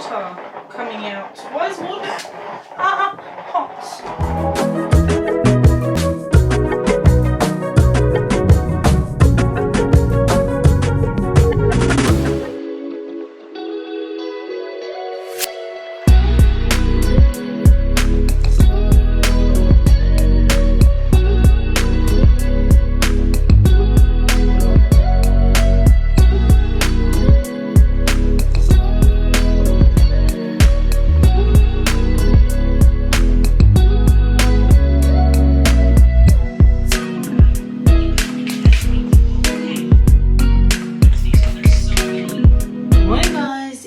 water coming out. Why is water hot?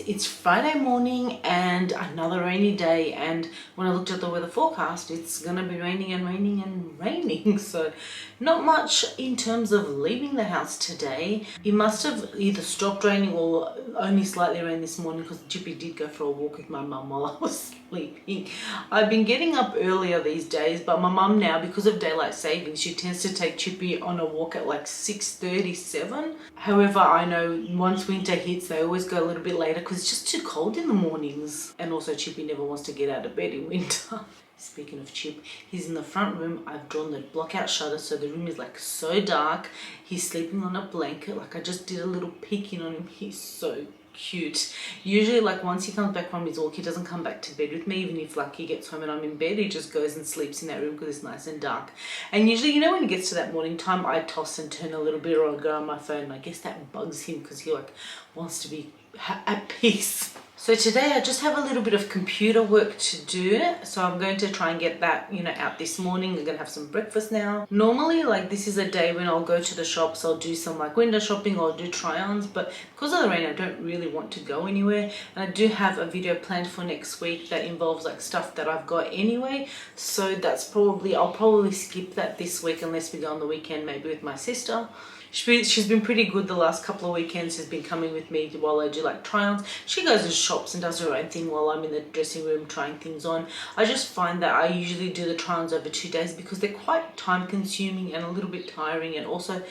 It's Friday morning and another rainy day, and when I looked at the weather forecast, it's gonna be raining and raining and raining, so not much in terms of leaving the house today. It must have either stopped raining or only slightly rained this morning because Chippy did go for a walk with my mum while I was sleeping. I've been getting up earlier these days, but my mum now, because of daylight savings, she tends to take Chippy on a walk at like 6:37. However, I know once winter hits, they always go a little bit later because it's just too cold in the mornings. And also Chippy never wants to get out of bed in winter. Speaking of Chip, he's in the front room. I've drawn the block out shutter so the room is like so dark. He's sleeping on a blanket. Like I just did a little peeking on him. He's so cute. Usually like once he comes back from his walk, he doesn't come back to bed with me. Even if like he gets home and I'm in bed, he just goes and sleeps in that room because it's nice and dark. And usually, you know, when it gets to that morning time, I toss and turn a little bit or I'll go on my phone. I guess that bugs him because he like wants to be at peace. So today I just have a little bit of computer work to do. So I'm going to try and get that, you know, out this morning. I'm going to have some breakfast now. Normally, like this is a day when I'll go to the shops, I'll do some like window shopping or do try-ons, but because of the rain, I don't really want to go anywhere. And I do have a video planned for next week that involves like stuff that I've got anyway. So that's probably, I'll probably skip that this week unless we go on the weekend, maybe with my sister. She's been pretty good the last couple of weekends. She's been coming with me while I do like try-ons. She goes and shops and does her own thing while I'm in the dressing room trying things on. I just find that I usually do the try-ons over 2 days because they're quite time consuming and a little bit tiring, and also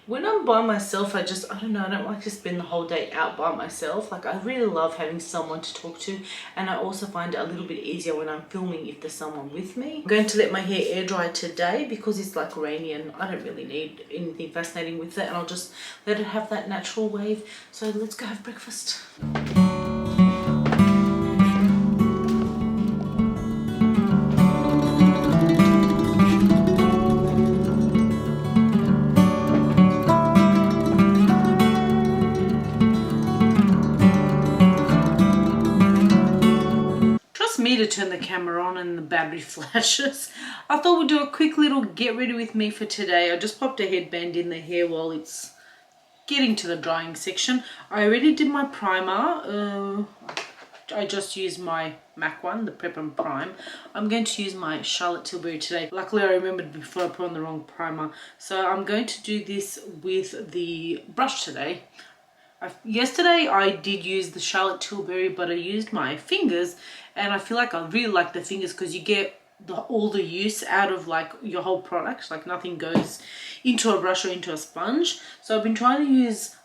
when I'm by myself, I don't know, I don't like to spend the whole day out by myself. Like I really love having someone to talk to, and I also find it a little bit easier when I'm filming if there's someone with me. I'm going to let my hair air dry today because it's like rainy and I don't really need anything fascinating with it, and I'll just let it have that natural wave. So let's go have breakfast. Me to turn the camera on and the battery flashes. I thought we'd do a quick little get ready with me for today. I just popped a headband in the hair while it's getting to the drying section. I already did my primer. I just used my MAC one, the Prep and Prime. I'm going to use my Charlotte Tilbury today. Luckily I remembered before I put on the wrong primer. So I'm going to do this with the brush today. Yesterday I did use the Charlotte Tilbury, but I used my fingers, and I feel like I really like the fingers because you get all the use out of like your whole product. Like nothing goes into a brush or into a sponge. So I've been trying to use,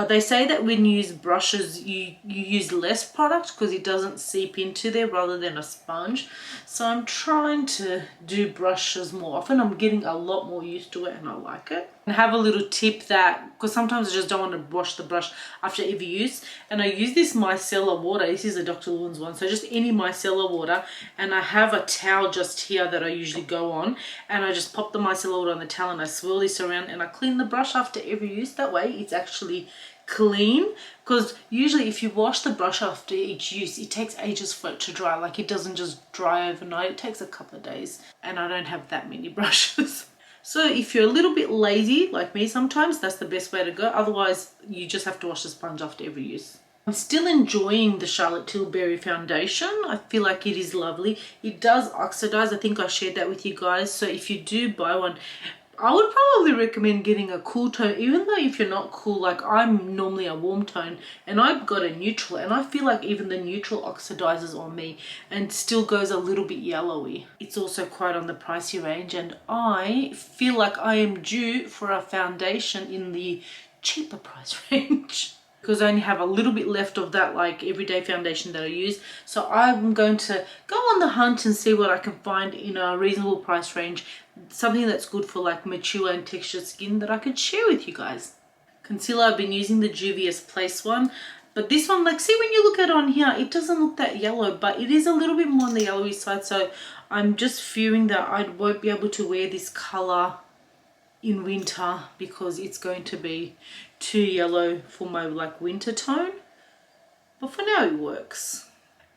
they say that when you use brushes you use less product because it doesn't seep into there rather than a sponge. So I'm trying to do brushes more often. I'm getting a lot more used to it and I like it. And have a little tip that, because sometimes I just don't want to wash the brush after every use, and I use this micellar water. This is a Dr. Lewin's one, so just any micellar water, and I have a towel just here that I usually go on, and I just pop the micellar water on the towel and I swirl this around and I clean the brush after every use. That way it's actually clean, because usually if you wash the brush after each use it takes ages for it to dry. Like it doesn't just dry overnight, it takes a couple of days, and I don't have that many brushes. So if you're a little bit lazy like me sometimes, that's the best way to go. Otherwise you just have to wash the sponge after every use. I'm still enjoying the Charlotte Tilbury foundation. I feel like it is lovely. It does oxidize. I think I shared that with you guys. So if you do buy one, I would probably recommend getting a cool tone, even though if you're not cool, like I'm normally a warm tone and I've got a neutral, and I feel like even the neutral oxidizes on me and still goes a little bit yellowy. It's also quite on the pricey range, and I feel like I am due for a foundation in the cheaper price range. because I only have a little bit left of that like everyday foundation that I use. So I'm going to go on the hunt and see what I can find in a reasonable price range, something that's good for like mature and textured skin that I could share with you guys. Concealer, I've been using the Juvia's Place one, but this one, like, see when you look at it on here, it doesn't look that yellow, but it is a little bit more on the yellowy side. So I'm just fearing that I won't be able to wear this color in winter because it's going to be too yellow for my like winter tone, but for now it works.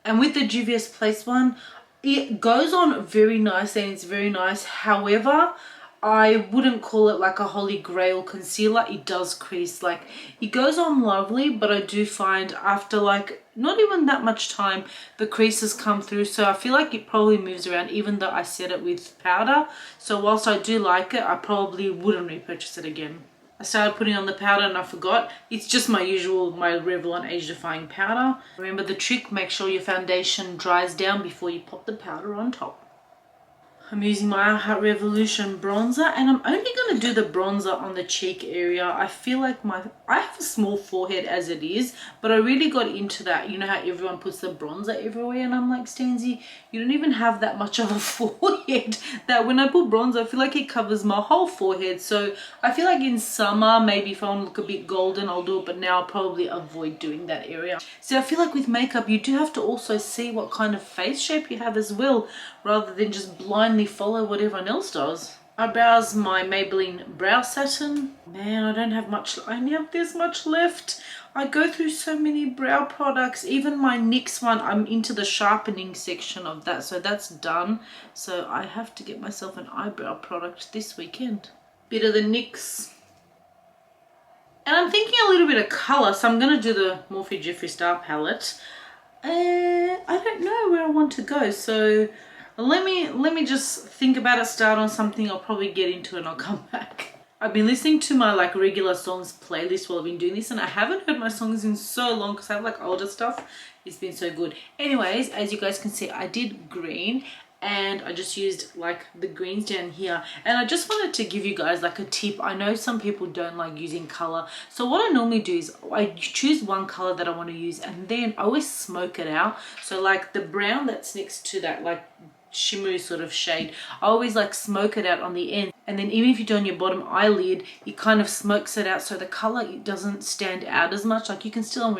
And with the Juvia's Place one, it goes on very nicely and it's very nice. However, I wouldn't call it like a holy grail concealer. It does crease, like it goes on lovely, but I do find after like not even that much time the creases come through. So I feel like it probably moves around even though I set it with powder. So whilst I do like it, I probably wouldn't repurchase it again. I started putting on the powder and I forgot. It's just my usual, my Revlon Age Defying powder. Remember the trick, make sure your foundation dries down before you pop the powder on top. I'm using my I Heart Revolution bronzer, and I'm only going to do the bronzer on the cheek area. I feel like I have a small forehead as it is, but I really got into that. You know how everyone puts the bronzer everywhere, and I'm like, Stanzy, you don't even have that much of a forehead that when I put bronzer, I feel like it covers my whole forehead. So I feel like in summer, maybe if I want to look a bit golden, I'll do it, but now I'll probably avoid doing that area. So I feel like with makeup, you do have to also see what kind of face shape you have as well, rather than just blindly follow what everyone else does. Eyebrows, my Maybelline Brow Satin. Man, I don't have much, I only have this much left. I go through so many brow products. Even my NYX one, I'm into the sharpening section of that, so that's done. So I have to get myself an eyebrow product this weekend. Bit of the NYX. And I'm thinking a little bit of colour, so I'm going to do the Morphe Jeffree Star palette. I don't know where I want to go, so let me just think about it, start on something, I'll probably get into it and I'll come back. I've been listening to my like regular songs playlist while I've been doing this, and I haven't heard my songs in so long because I have like older stuff. It's been so good. Anyways, as you guys can see, I did green, and I just used like the greens down here, and I just wanted to give you guys like a tip. I know some people don't like using color, so what I normally do is I choose one color that I want to use, and then I always smoke it out. So like the brown that's next to that like shimmery sort of shade, I always like smoke it out on the end, and then even if you do on your bottom eyelid, it kind of smokes it out so the color, it doesn't stand out as much. Like you can still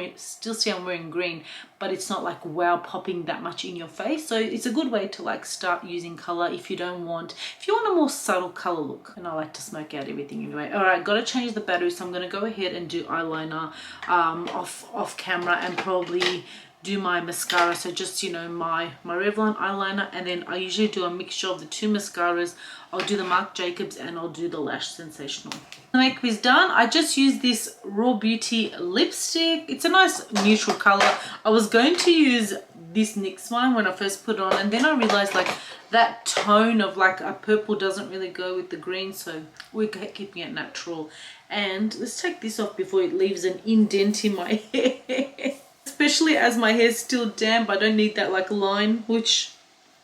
see I'm wearing green, but it's not like wow popping that much in your face. So it's a good way to like start using color if you want a more subtle color look. And I like to smoke out everything anyway. All right, got to change the battery, so I'm going to go ahead and do eyeliner off camera, and probably do my mascara. So just, you know, my Revlon eyeliner, and then I usually do a mixture of the two mascaras. I'll do the Marc Jacobs and I'll do the Lash Sensational. The makeup is done. I just used this Raw Beauty lipstick. It's a nice neutral color. I was going to use this NYX one when I first put it on, and then I realized like that tone of like a purple doesn't really go with the green, so we're keeping it natural. And let's take this off before it leaves an indent in my hair. Especially as my hair's still damp, I don't need that like line, which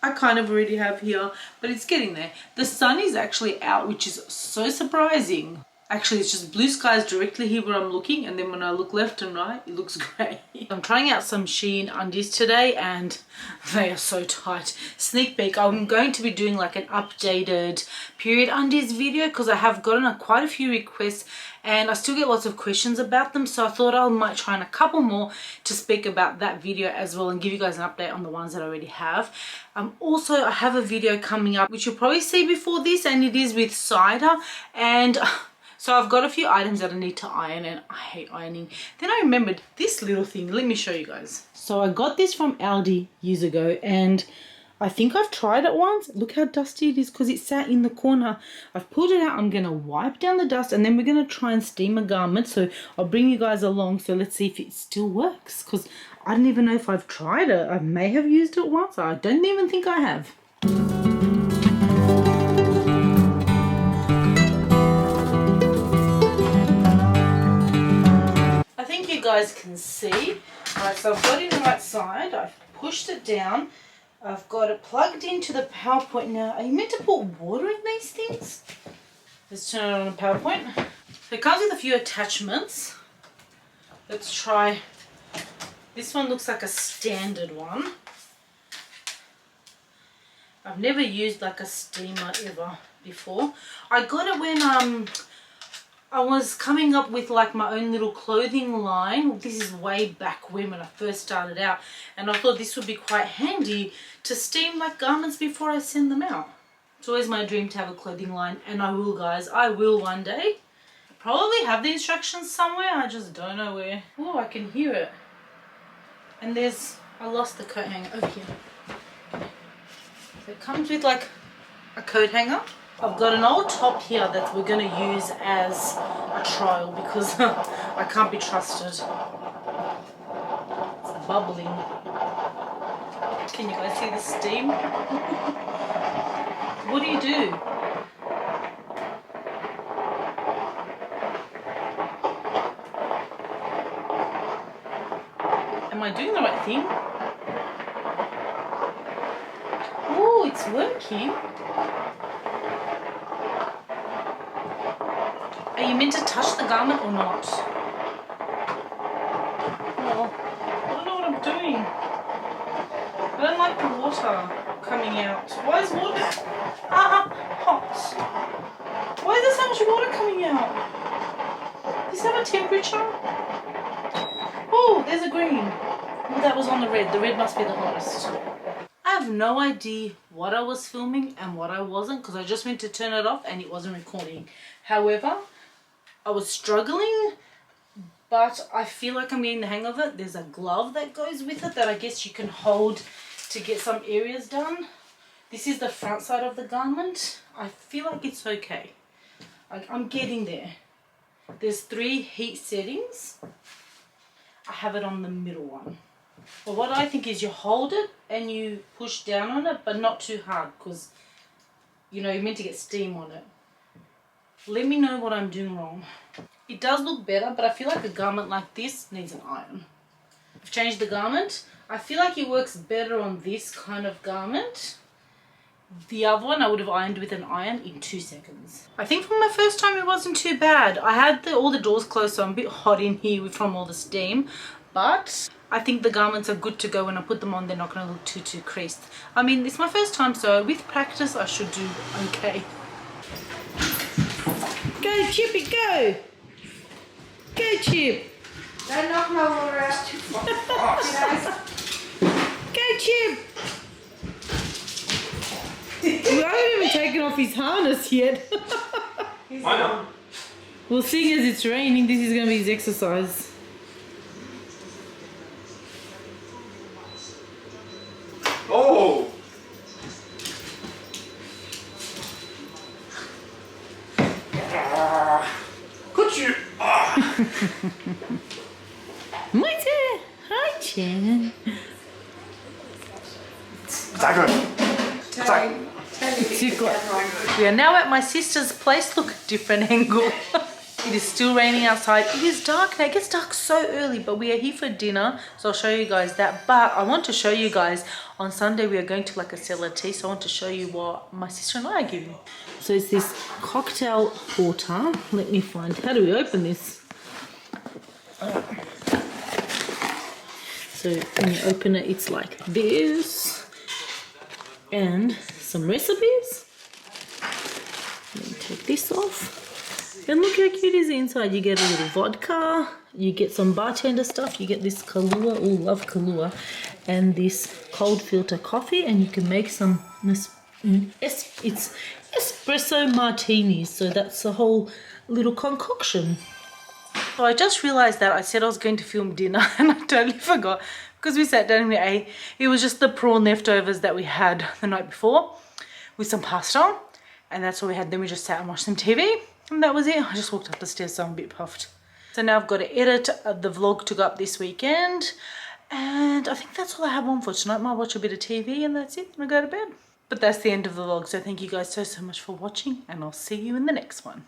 I kind of already have here, but it's getting there. The sun is actually out, which is so surprising. Actually, it's just blue skies directly here where I'm looking, and then when I look left and right, it looks great. I'm trying out some Shein undies today, and they are so tight. Sneak peek, I'm going to be doing like an updated period undies video because I have gotten quite a few requests, and I still get lots of questions about them, so I thought I might try on a couple more to speak about that video as well and give you guys an update on the ones that I already have. Also, I have a video coming up which you'll probably see before this, and it is with cider, and so I've got a few items that I need to iron, and I hate ironing. Then I remembered this little thing. Let me show you guys. So I got this from Aldi years ago, and I think I've tried it once. Look how dusty it is because it sat in the corner. I've pulled it out. I'm going to wipe down the dust, and then we're going to try and steam a garment. So I'll bring you guys along. So let's see if it still works, because I don't even know if I've tried it. I may have used it once. I don't even think I have. I think you guys can see. Alright, so I've got it on the right side. I've pushed it down. I've got it plugged into the PowerPoint now. Are you meant to put water in these things? Let's turn it on a PowerPoint. So it comes with a few attachments. Let's try. This one looks like a standard one. I've never used like a steamer ever before. I got it when I was coming up with like my own little clothing line. This is way back when I first started out, and I thought this would be quite handy to steam like garments before I send them out. It's always my dream to have a clothing line, and I will, guys. I will one day. I probably have the instructions somewhere, I just don't know where. Oh, I can hear it. And there's, I lost the coat hanger over here. So it comes with like a coat hanger. I've got an old top here that we're going to use as a trial because I can't be trusted. It's bubbling. Can you guys see the steam? What do you do? Am I doing the right thing? Oh, it's working. Are you meant to touch the garment or not? Oh, I don't know what I'm doing. I don't like the water coming out. Why is water hot? Why is there so much water coming out? Does this have a temperature? Oh, there's a green. Oh, that was on the red. The red must be the hottest. I have no idea what I was filming and what I wasn't because I just went to turn it off and it wasn't recording. However, I was struggling, but I feel like I'm getting the hang of it. There's a glove that goes with it that I guess you can hold to get some areas done. This is the front side of the garment. I feel like it's okay. I'm getting there. There's 3 heat settings. I have it on the middle one. But what I think is you hold it and you push down on it, but not too hard because, you know, you're meant to get steam on it. Let me know what I'm doing wrong. It does look better, but I feel like a garment like this needs an iron. I've changed the garment. I feel like it works better on this kind of garment. The other one I would have ironed with an iron in 2 seconds. I think for my first time it wasn't too bad. I had all the doors closed, so I'm a bit hot in here from all the steam. But I think the garments are good to go. When I put them on, they're not going to look too creased. I mean, it's my first time, so with practice I should do okay. Go Chippy, go! Go Chip! Don't knock my water out too far. Go Chip! We haven't even taken off his harness yet. Why not? Well, seeing as it's raining, this is going to be his exercise. Oh! Could you? Moita! Hi, Jen. Tiger! We are now at my sister's place. Look, different angle. It is still raining outside. It is dark now. It gets dark so early, but we are here for dinner, so I'll show you guys that. But I want to show you guys, on Sunday we are going to like a cellar tea, so I want to show you what my sister and I are giving. So it's this cocktail porter. Let me find, how do we open this? So when you open it, it's like this. And some recipes. Let me take this off. And look how cute it is inside. You get a little vodka, you get some bartender stuff, you get this Kahlua, oh love Kahlua, and this cold filter coffee, and you can make some, it's espresso martinis, so that's the whole little concoction. So I just realized that I said I was going to film dinner and I totally forgot because we sat down and we ate. It was just the prawn leftovers that we had the night before with some pasta, and that's all we had. Then we just sat and watched some TV. And that was it. I just walked up the stairs, so I'm a bit puffed. So now I've got to edit the vlog to go up this weekend. And I think that's all I have on for tonight. Might watch a bit of TV and that's it. And I go to bed. But that's the end of the vlog. So thank you guys so much for watching. And I'll see you in the next one.